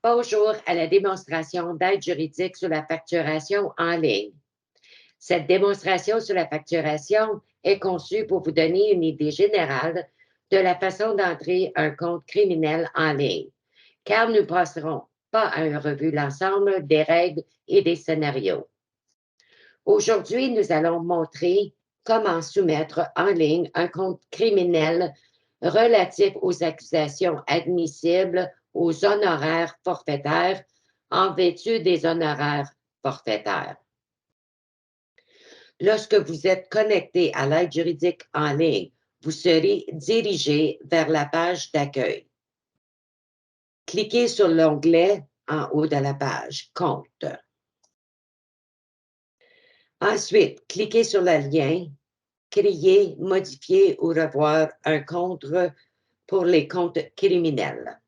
Bonjour à la démonstration d'aide juridique sur la facturation en ligne. Cette démonstration sur la facturation est conçue pour vous donner une idée générale de la façon d'entrer un compte criminel en ligne, car nous ne passerons pas à une revue l'ensemble des règles et des scénarios. Aujourd'hui, nous allons montrer comment soumettre en ligne un compte criminel relatif aux accusations admissibles aux honoraires forfaitaires en vertu des honoraires forfaitaires. Lorsque vous êtes connecté à l'aide juridique en ligne, vous serez dirigé vers la page d'accueil. Cliquez sur l'onglet en haut de la page « Compte ». Ensuite, cliquez sur le lien « Créer, modifier ou revoir un compte pour les comptes criminels ».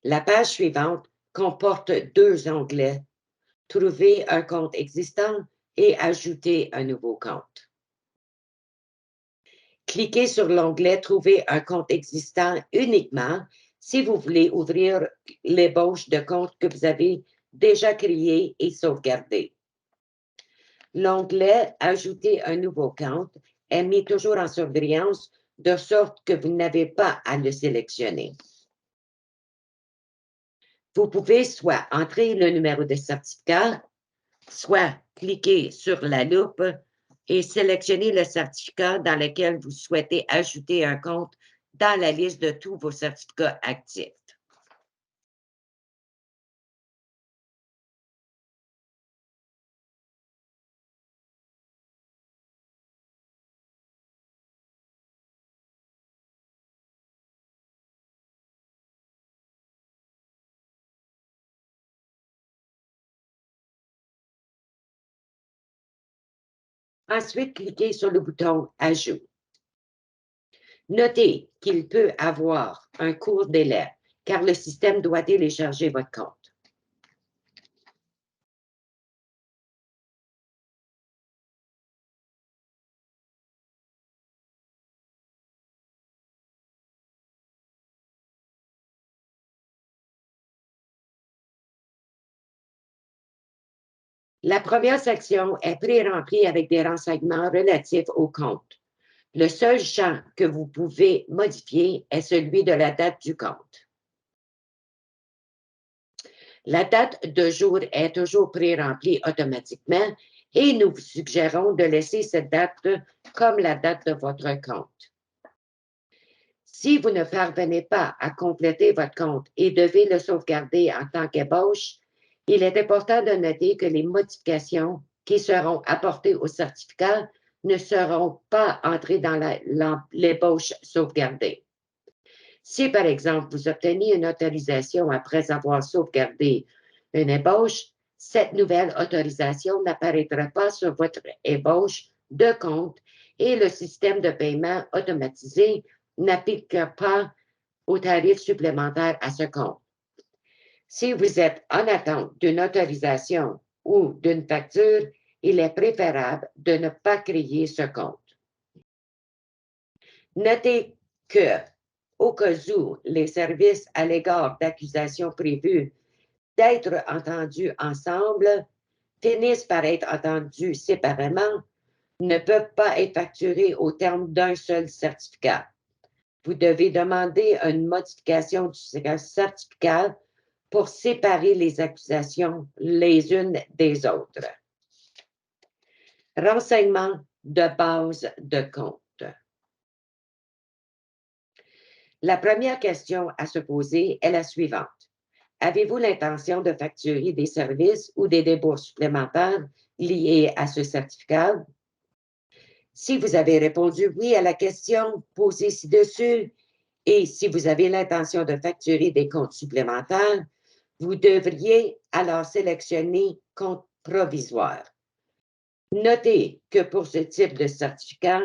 La page suivante comporte deux onglets « Trouver un compte existant » et « Ajouter un nouveau compte ». Cliquez sur l'onglet « Trouver un compte existant » uniquement si vous voulez ouvrir l'ébauche de compte que vous avez déjà créé et sauvegardé. L'onglet « Ajouter un nouveau compte » est mis toujours en surbrillance de sorte que vous n'avez pas à le sélectionner. Vous pouvez soit entrer le numéro de certificat, soit cliquer sur la loupe et sélectionner le certificat dans lequel vous souhaitez ajouter un compte dans la liste de tous vos certificats actifs. Ensuite, cliquez sur le bouton « Ajout ». Notez qu'il peut avoir un court délai, car le système doit télécharger votre compte. La première section est pré-remplie avec des renseignements relatifs au compte. Le seul champ que vous pouvez modifier est celui de la date du compte. La date de jour est toujours pré-remplie automatiquement et nous vous suggérons de laisser cette date comme la date de votre compte. Si vous ne parvenez pas à compléter votre compte et devez le sauvegarder en tant qu'ébauche, il est important de noter que les modifications qui seront apportées au certificat ne seront pas entrées dans l'ébauche sauvegardée. Si, par exemple, vous obtenez une autorisation après avoir sauvegardé une ébauche, cette nouvelle autorisation n'apparaîtra pas sur votre ébauche de compte et le système de paiement automatisé n'appliquera pas au tarif supplémentaire à ce compte. Si vous êtes en attente d'une autorisation ou d'une facture, il est préférable de ne pas créer ce compte. Notez que, au cas où les services à l'égard d'accusations prévues d'être entendus ensemble finissent par être entendus séparément, ne peuvent pas être facturés au terme d'un seul certificat. Vous devez demander une modification du certificat pour séparer les accusations les unes des autres. Renseignements de base de compte. La première question à se poser est la suivante. Avez-vous l'intention de facturer des services ou des débourses supplémentaires liés à ce certificat? Si vous avez répondu oui à la question posée ci-dessus et si vous avez l'intention de facturer des comptes supplémentaires, vous devriez alors sélectionner « Compte provisoire ». Notez que pour ce type de certificat,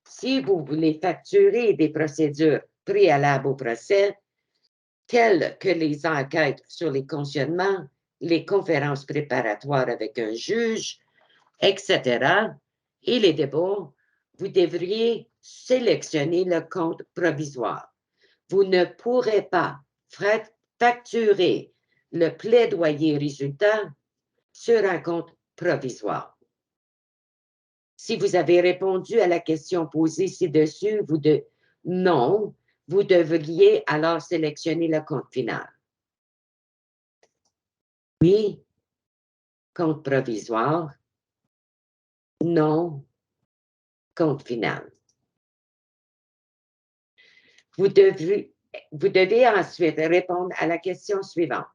si vous voulez facturer des procédures préalables au procès, telles que les enquêtes sur les cautionnements, les conférences préparatoires avec un juge, etc., et les débats, vous devriez sélectionner le compte provisoire. Vous ne pourrez pas facturer le plaidoyer résultat sur un compte provisoire. Si vous avez répondu à la question posée ci-dessus, non, vous devriez alors sélectionner le compte final. Oui, compte provisoire. Non, compte final. Vous devez ensuite répondre à la question suivante.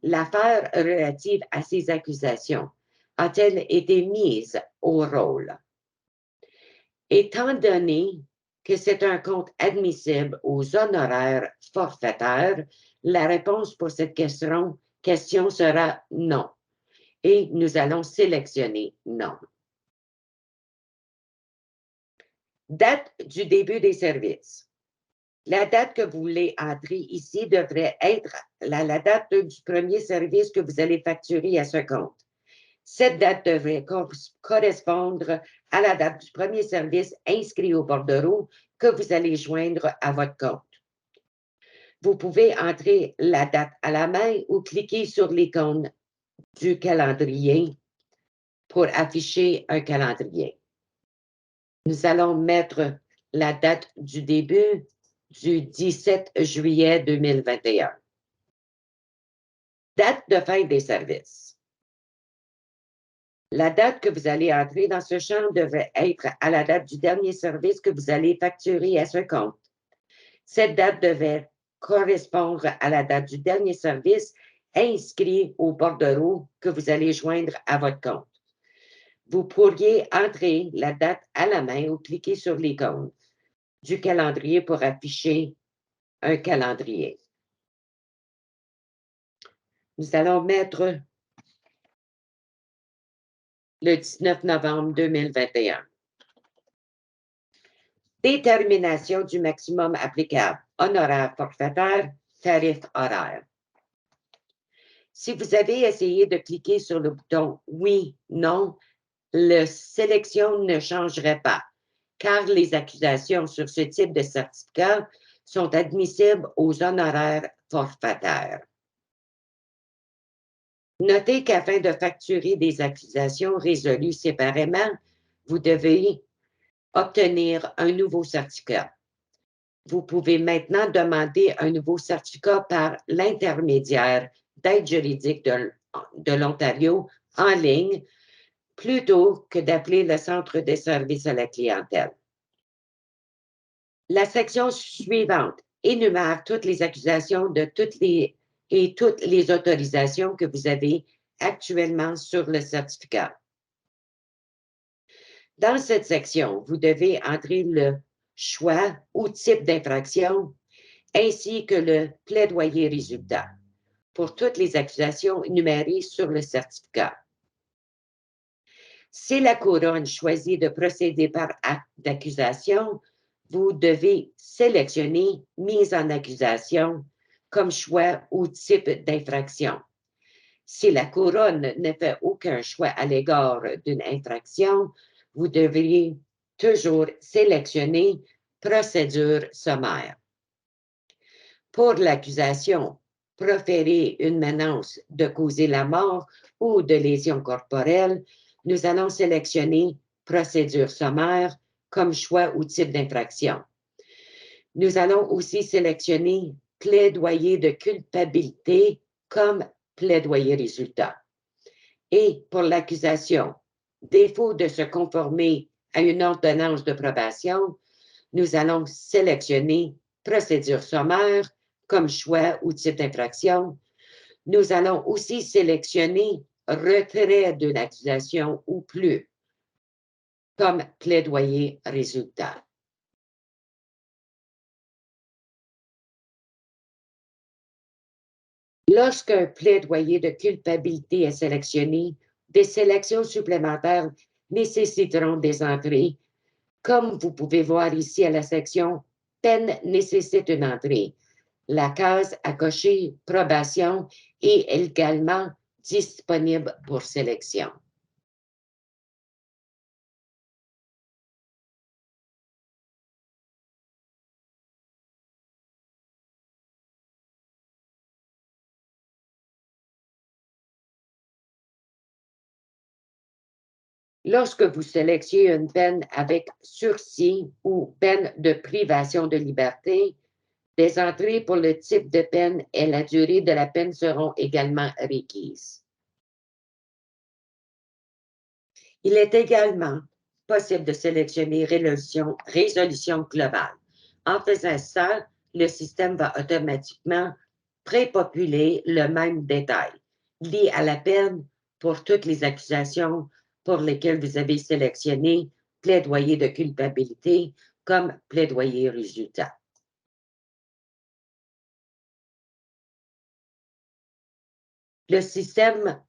L'affaire relative à ces accusations a-t-elle été mise au rôle? Étant donné que c'est un compte admissible aux honoraires forfaitaires, la réponse pour cette question sera non. Et nous allons sélectionner non. Date du début des services. La date que vous voulez entrer ici devrait être la date du premier service que vous allez facturer à ce compte. Cette date devrait correspondre à la date du premier service inscrit au bordereau que vous allez joindre à votre compte. Vous pouvez entrer la date à la main ou cliquer sur l'icône du calendrier pour afficher un calendrier. Nous allons mettre la date du début du 17 juillet 2021. Date de fin des services. La date que vous allez entrer dans ce champ devrait être à la date du dernier service que vous allez facturer à ce compte. Cette date devait correspondre à la date du dernier service inscrit au bordereau que vous allez joindre à votre compte. Vous pourriez entrer la date à la main ou cliquer sur l'icône du calendrier pour afficher un calendrier. Nous allons mettre le 19 novembre 2021. Détermination du maximum applicable. Honoraire forfaitaire, tarif horaire. Si vous avez essayé de cliquer sur le bouton « Oui »,« Non », la sélection ne changerait pas, car les accusations sur ce type de certificat sont admissibles aux honoraires forfaitaires. Notez qu'afin de facturer des accusations résolues séparément, vous devez obtenir un nouveau certificat. Vous pouvez maintenant demander un nouveau certificat par l'intermédiaire d'aide juridique de l'Ontario en ligne plutôt que d'appeler le Centre des services à la clientèle. La section suivante énumère toutes les accusations et toutes les autorisations que vous avez actuellement sur le certificat. Dans cette section, vous devez entrer le choix ou type d'infraction ainsi que le plaidoyer résultat pour toutes les accusations énumérées sur le certificat. Si la couronne choisit de procéder par acte d'accusation, vous devez sélectionner « Mise en accusation » comme choix ou type d'infraction. Si la couronne ne fait aucun choix à l'égard d'une infraction, vous devriez toujours sélectionner « Procédure sommaire ». Pour l'accusation, proférer une menace de causer la mort ou de lésions corporelles, nous allons sélectionner « Procédure sommaire » comme choix ou type d'infraction. Nous allons aussi sélectionner « Plaidoyer de culpabilité » comme plaidoyer résultat. Et pour l'accusation, défaut de se conformer à une ordonnance de probation, nous allons sélectionner « Procédure sommaire » comme choix ou type d'infraction. Nous allons aussi sélectionner « Retrait d'une accusation ou plus » comme plaidoyer résultat. Lorsqu'un plaidoyer de culpabilité est sélectionné, des sélections supplémentaires nécessiteront des entrées. Comme vous pouvez voir ici à la section « Peine nécessite une entrée », la case à cocher « Probation » est également disponible pour sélection. Lorsque vous sélectionnez une peine avec sursis ou peine de privation de liberté, des entrées pour le type de peine et la durée de la peine seront également requises. Il est également possible de sélectionner résolution globale. En faisant ça, le système va automatiquement prépopuler le même détail lié à la peine pour toutes les accusations pour lesquelles vous avez sélectionné plaidoyer de culpabilité comme plaidoyer résultat. Le système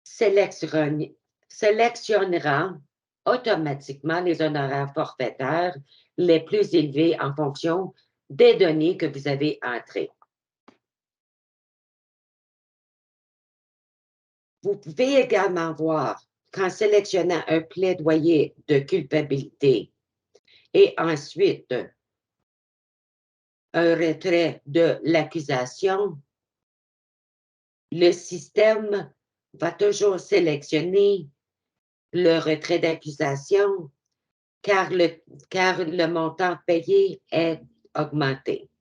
sélectionnera automatiquement les honoraires forfaitaires les plus élevés en fonction des données que vous avez entrées. Vous pouvez également voir qu'en sélectionnant un plaidoyer de culpabilité et ensuite un retrait de l'accusation, le système va toujours sélectionner le retrait d'accusation car le montant payé est augmenté.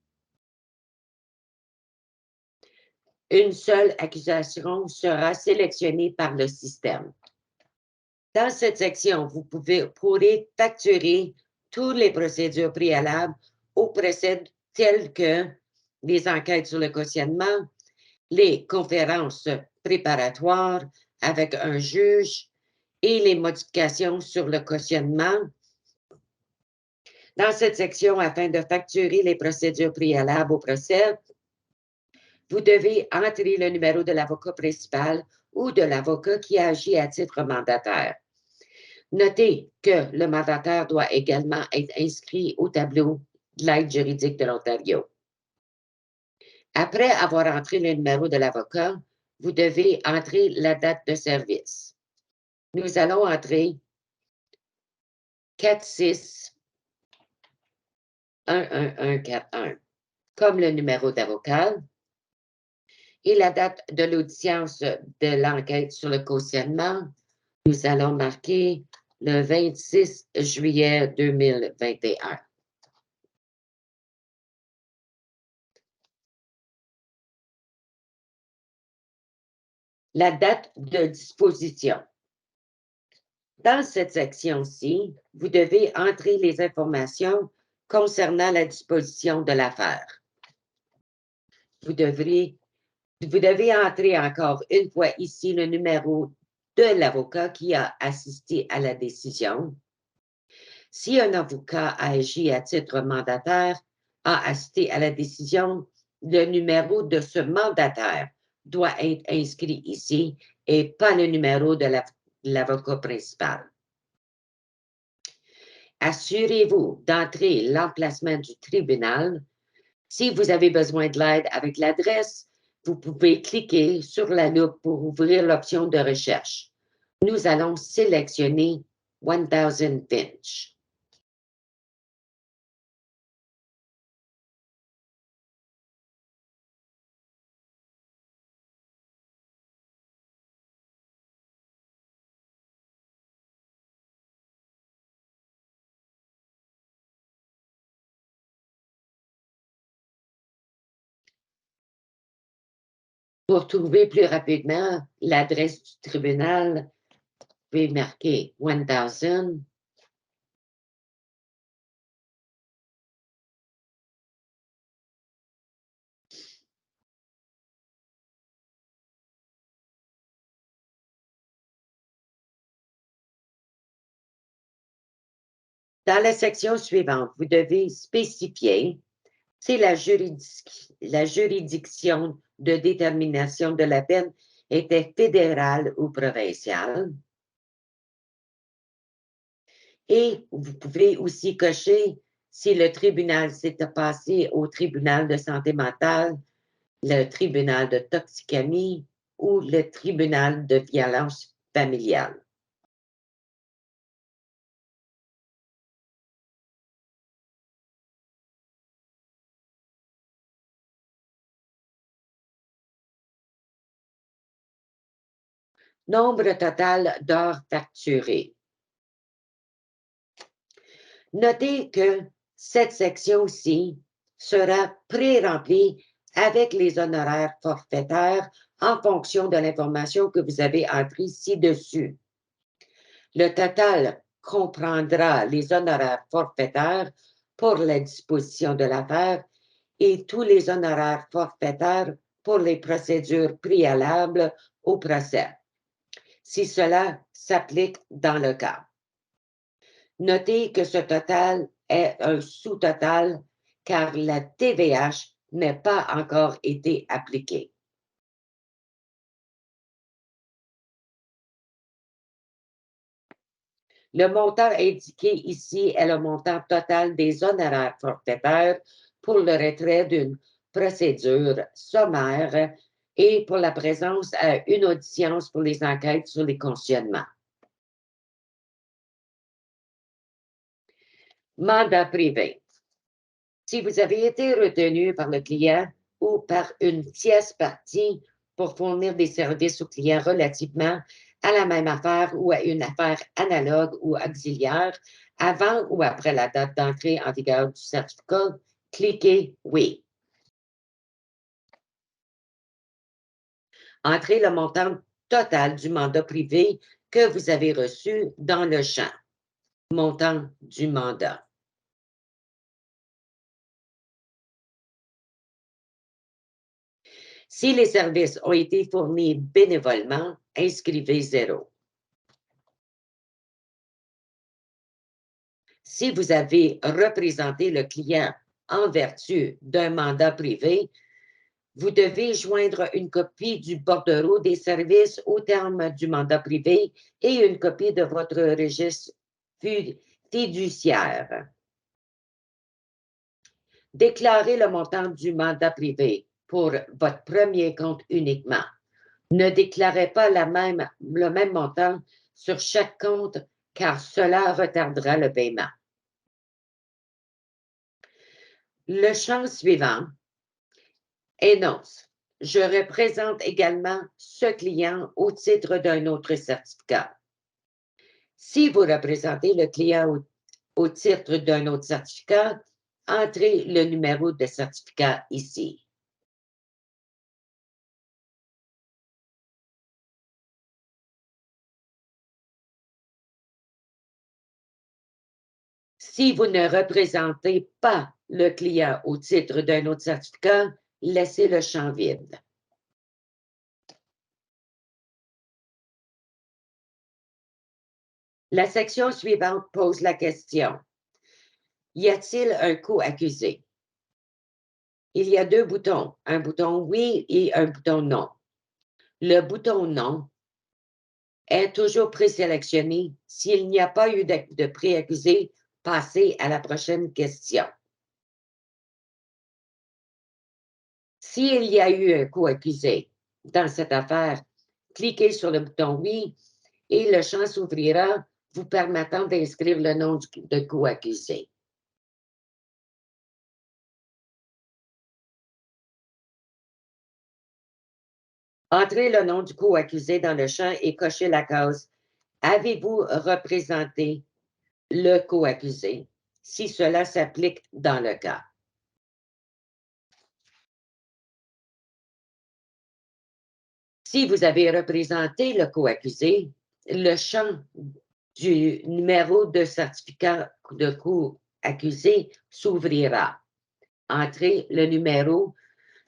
Une seule accusation sera sélectionnée par le système. Dans cette section, vous pourrez facturer toutes les procédures préalables au procès telles que les enquêtes sur le cautionnement, les conférences préparatoires avec un juge et les modifications sur le cautionnement. Dans cette section, afin de facturer les procédures préalables au procès, vous devez entrer le numéro de l'avocat principal ou de l'avocat qui agit à titre mandataire. Notez que le mandataire doit également être inscrit au tableau de l'aide juridique de l'Ontario. Après avoir entré le numéro de l'avocat, vous devez entrer la date de service. Nous allons entrer 4611141 comme le numéro d'avocat et la date de l'audience de l'enquête sur le cautionnement. Nous allons marquer le 26 juillet 2021. La date de disposition. Dans cette section-ci, vous devez entrer les informations concernant la disposition de l'affaire. Vous devez entrer encore une fois ici le numéro de l'avocat qui a assisté à la décision. Si un avocat agi à titre mandataire, a assisté à la décision, le numéro de ce mandataire doit être inscrit ici et pas le numéro de l'avocat principal. Assurez-vous d'entrer l'emplacement du tribunal. Si vous avez besoin de l'aide avec l'adresse, vous pouvez cliquer sur la loupe pour ouvrir l'option de recherche. Nous allons sélectionner 1000 Finch. Pour trouver plus rapidement l'adresse du tribunal, vous pouvez marquer 1000. Dans la section suivante, vous devez spécifier si la juridiction de détermination de la peine était fédérale ou provinciale. Et vous pouvez aussi cocher si le tribunal s'était passé au tribunal de santé mentale, le tribunal de toxicamie ou le tribunal de violence familiale. Nombre total d'heures facturées. Notez que cette section-ci sera pré-remplie avec les honoraires forfaitaires en fonction de l'information que vous avez entrée ci-dessus. Le total comprendra les honoraires forfaitaires pour la disposition de l'affaire et tous les honoraires forfaitaires pour les procédures préalables au procès, si cela s'applique dans le cas. Notez que ce total est un sous-total car la TVH n'a pas encore été appliquée. Le montant indiqué ici est le montant total des honoraires forfaitaires pour le retrait d'une procédure sommaire et pour la présence à une audience pour les enquêtes sur les cautionnements. Mandat privé. Si vous avez été retenu par le client ou par une tierce partie pour fournir des services au client relativement à la même affaire ou à une affaire analogue ou auxiliaire avant ou après la date d'entrée en vigueur du certificat, cliquez « Oui ». Entrez le montant total du mandat privé que vous avez reçu dans le champ « Montant du mandat ». Si les services ont été fournis bénévolement, inscrivez 0. Si vous avez représenté le client en vertu d'un mandat privé, vous devez joindre une copie du bordereau des services au terme du mandat privé et une copie de votre registre fiduciaire. Déclarez le montant du mandat privé pour votre premier compte uniquement. Ne déclarez pas le même montant sur chaque compte car cela retardera le paiement. Le champ suivant énonce « Je représente également ce client au titre d'un autre certificat ». Si vous représentez le client au titre d'un autre certificat, entrez le numéro de certificat ici. Si vous ne représentez pas le client au titre d'un autre certificat, laissez le champ vide. La section suivante pose la question. Y a-t-il un co-accusé? Il y a deux boutons, un bouton « Oui » et un bouton « Non ». Le bouton « Non » est toujours présélectionné. S'il n'y a pas eu de pré-accusé, passez à la prochaine question. S'il y a eu un co-accusé dans cette affaire, cliquez sur le bouton « Oui » et le champ s'ouvrira, vous permettant d'inscrire le nom de co-accusé. Entrez le nom du co-accusé dans le champ et cochez la case « Avez-vous représenté le co-accusé » si cela s'applique dans le cas. Si vous avez représenté le co-accusé, le champ du numéro de certificat de co-accusé s'ouvrira. Entrez le numéro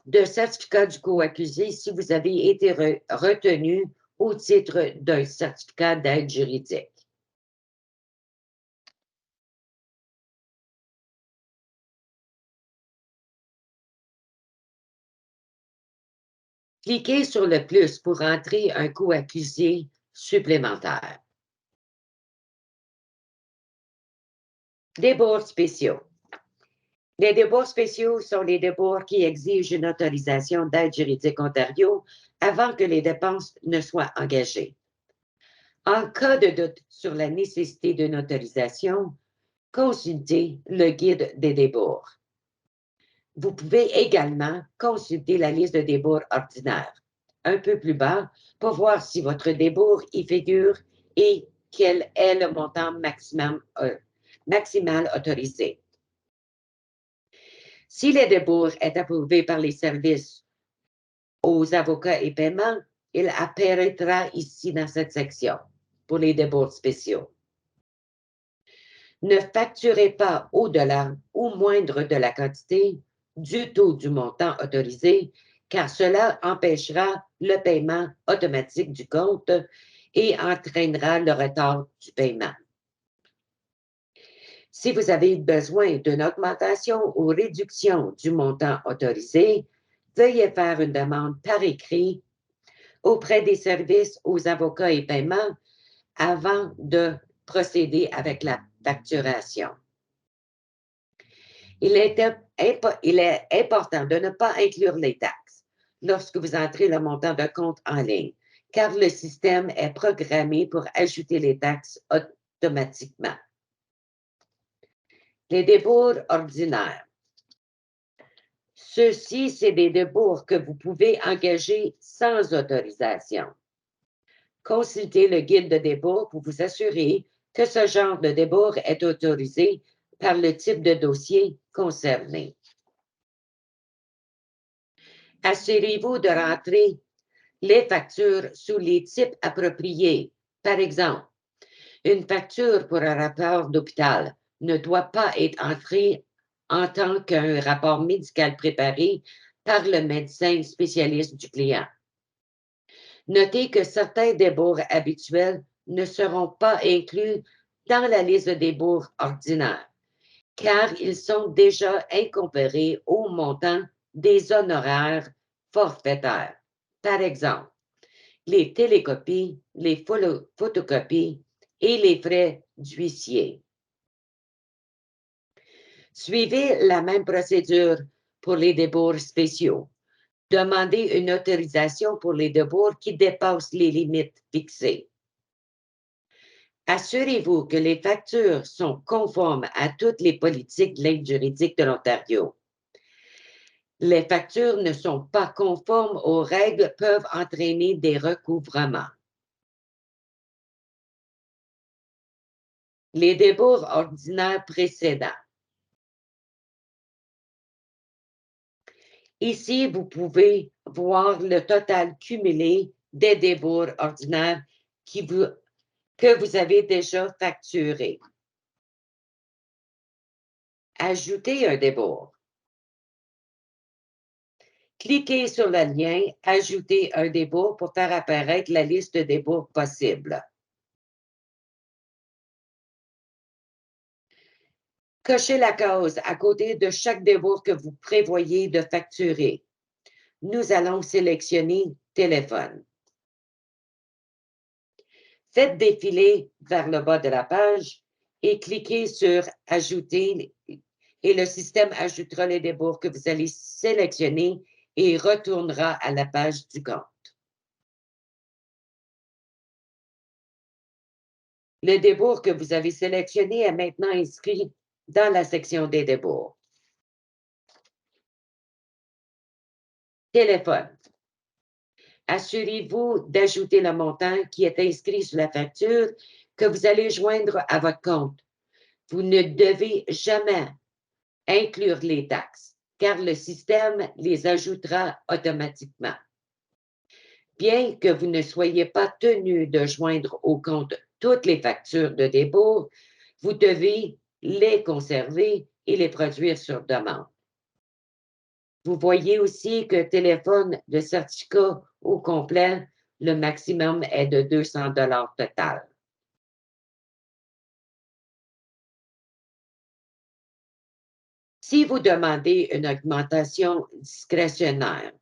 de certificat du co-accusé si vous avez été retenu au titre d'un certificat d'aide juridique. Cliquez sur le plus pour entrer un co-accusé supplémentaire. Débours spéciaux. Les débours spéciaux sont les débours qui exigent une autorisation d'aide juridique Ontario avant que les dépenses ne soient engagées. En cas de doute sur la nécessité d'une autorisation, consultez le guide des débours. Vous pouvez également consulter la liste de débours ordinaires. un peu plus bas pour voir si votre débours y figure et quel est le montant maximal autorisé. Si le débours est approuvé par les services aux avocats et paiements, il apparaîtra ici dans cette section pour les débours spéciaux. Ne facturez pas au-delà ou moindre de la quantité du taux du montant autorisé, car cela empêchera le paiement automatique du compte et entraînera le retard du paiement. Si vous avez besoin d'une augmentation ou réduction du montant autorisé, veuillez faire une demande par écrit auprès des services aux avocats et paiements avant de procéder avec la facturation. Il est important de ne pas inclure les taxes lorsque vous entrez le montant de compte en ligne, car le système est programmé pour ajouter les taxes automatiquement. Les débours ordinaires. Ceux-ci, c'est des débours que vous pouvez engager sans autorisation. Consultez le guide de débours pour vous assurer que ce genre de débours est autorisé par le type de dossier concerné. Assurez-vous de rentrer les factures sous les types appropriés. Par exemple, une facture pour un rapport d'hôpital ne doit pas être entrée en tant qu'un rapport médical préparé par le médecin spécialiste du client. Notez que certains débours habituels ne seront pas inclus dans la liste de débours ordinaires, car ils sont déjà incorporés au montant des honoraires forfaitaires. Par exemple, les télécopies, les photocopies et les frais d'huissier. Suivez la même procédure pour les débours spéciaux. Demandez une autorisation pour les débours qui dépassent les limites fixées. Assurez-vous que les factures sont conformes à toutes les politiques de l'aide juridique de l'Ontario. Les factures ne sont pas conformes aux règles peuvent entraîner des recouvrements. Les débours ordinaires précédents. Ici, vous pouvez voir le total cumulé des débours ordinaires que vous avez déjà facturés. Ajoutez un débours. Cliquez sur le lien « Ajouter un débours » pour faire apparaître la liste de débours possibles. Cochez la case à côté de chaque débours que vous prévoyez de facturer. Nous allons sélectionner « Téléphone ». Faites défiler vers le bas de la page et cliquez sur « Ajouter » et le système ajoutera les débours que vous allez sélectionner et retournera à la page du compte. Le débours que vous avez sélectionné est maintenant inscrit dans la section des débours. Téléphone. Assurez-vous d'ajouter le montant qui est inscrit sur la facture que vous allez joindre à votre compte. Vous ne devez jamais inclure les taxes, car le système les ajoutera automatiquement. Bien que vous ne soyez pas tenu de joindre au compte toutes les factures de débours, vous devez les conserver et les produire sur demande. Vous voyez aussi que téléphone de certificat au complet, le maximum est de 200 $ total. Si vous demandez une augmentation discrétionnaire,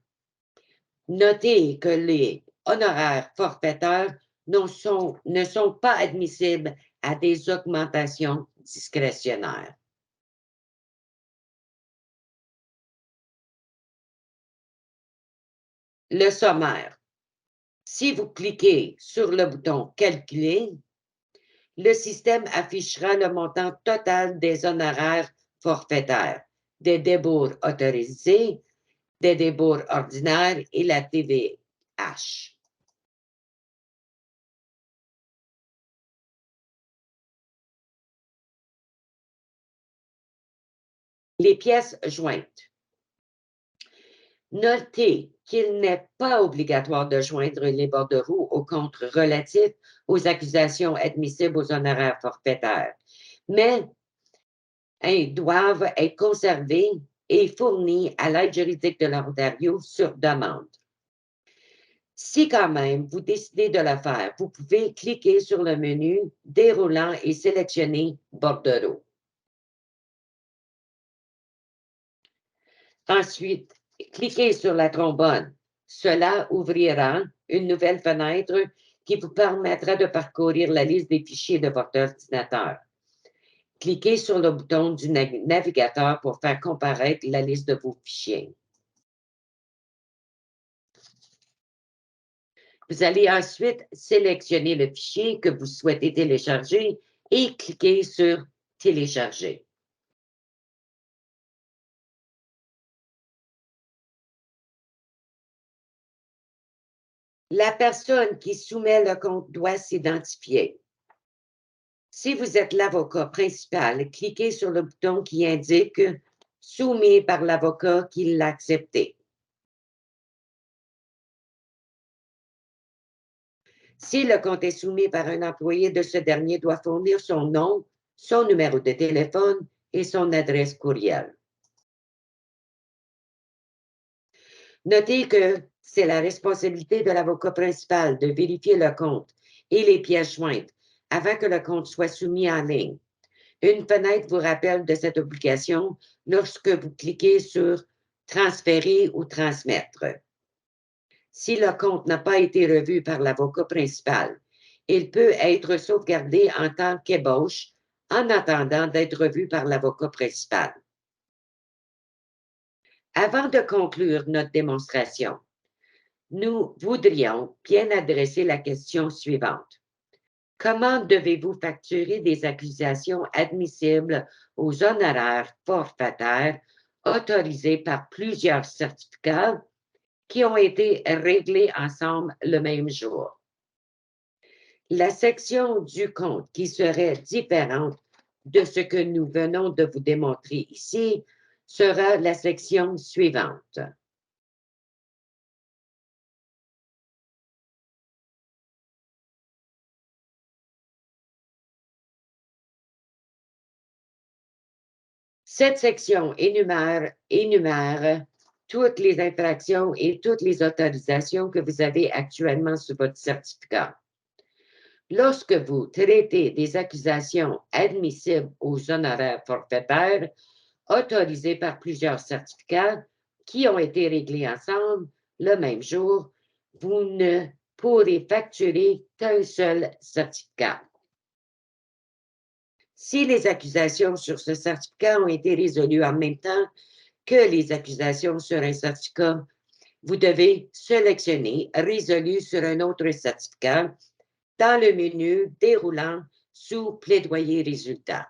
notez que les honoraires forfaitaires ne sont pas admissibles à des augmentations discrétionnaires. Le sommaire. Si vous cliquez sur le bouton « Calculer », le système affichera le montant total des honoraires forfaitaires, des débours autorisés, des débours ordinaires et la TVA H. Les pièces jointes. Notez qu'il n'est pas obligatoire de joindre les bordereaux au compte relatif aux accusations admissibles aux honoraires forfaitaires, mais ils doivent être conservés et fournis à l'aide juridique de l'Ontario sur demande. Si quand même vous décidez de le faire, vous pouvez cliquer sur le menu déroulant et sélectionner bordereau. Ensuite, cliquez sur la trombone. Cela ouvrira une nouvelle fenêtre qui vous permettra de parcourir la liste des fichiers de votre ordinateur. Cliquez sur le bouton du navigateur pour faire comparaître la liste de vos fichiers. Vous allez ensuite sélectionner le fichier que vous souhaitez télécharger et cliquer sur « Télécharger ». La personne qui soumet le compte doit s'identifier. Si vous êtes l'avocat principal, cliquez sur le bouton qui indique « Soumis par l'avocat qui l'a accepté ». Si le compte est soumis par un employé de ce dernier, doit fournir son nom, son numéro de téléphone et son adresse courriel. Notez que c'est la responsabilité de l'avocat principal de vérifier le compte et les pièces jointes avant que le compte soit soumis en ligne. Une fenêtre vous rappelle de cette obligation lorsque vous cliquez sur « Transférer » ou « Transmettre ». Si le compte n'a pas été revu par l'avocat principal, il peut être sauvegardé en tant qu'ébauche en attendant d'être revu par l'avocat principal. Avant de conclure notre démonstration, nous voudrions bien adresser la question suivante. Comment devez-vous facturer des accusations admissibles aux honoraires forfaitaires autorisés par plusieurs certificats qui ont été réglés ensemble le même jour? La section du compte qui serait différente de ce que nous venons de vous démontrer ici sera la section suivante. Cette section énumère toutes les infractions et toutes les autorisations que vous avez actuellement sur votre certificat. Lorsque vous traitez des accusations admissibles aux honoraires forfaitaires autorisés par plusieurs certificats qui ont été réglés ensemble le même jour, vous ne pourrez facturer qu'un seul certificat. Si les accusations sur ce certificat ont été résolues en même temps que les accusations sur un certificat, vous devez sélectionner « Résolu sur un autre certificat » dans le menu déroulant sous « Plaidoyer résultat ».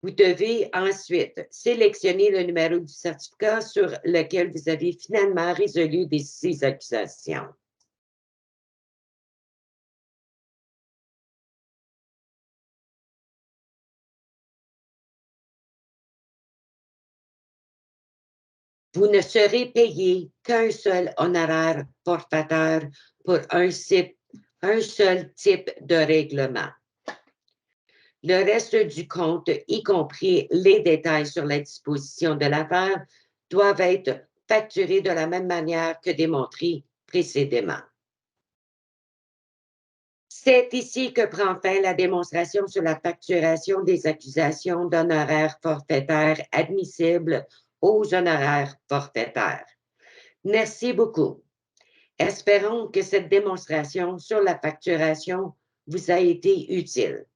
Vous devez ensuite sélectionner le numéro du certificat sur lequel vous avez finalement résolu ces accusations. Vous ne serez payé qu'un seul honoraire forfaitaire pour un seul type de règlement. Le reste du compte, y compris les détails sur la disposition de l'affaire, doivent être facturés de la même manière que démontré précédemment. C'est ici que prend fin la démonstration sur la facturation des accusations d'honoraires forfaitaires admissibles aux honoraires forfaitaires. Merci beaucoup. Espérons que cette démonstration sur la facturation vous a été utile.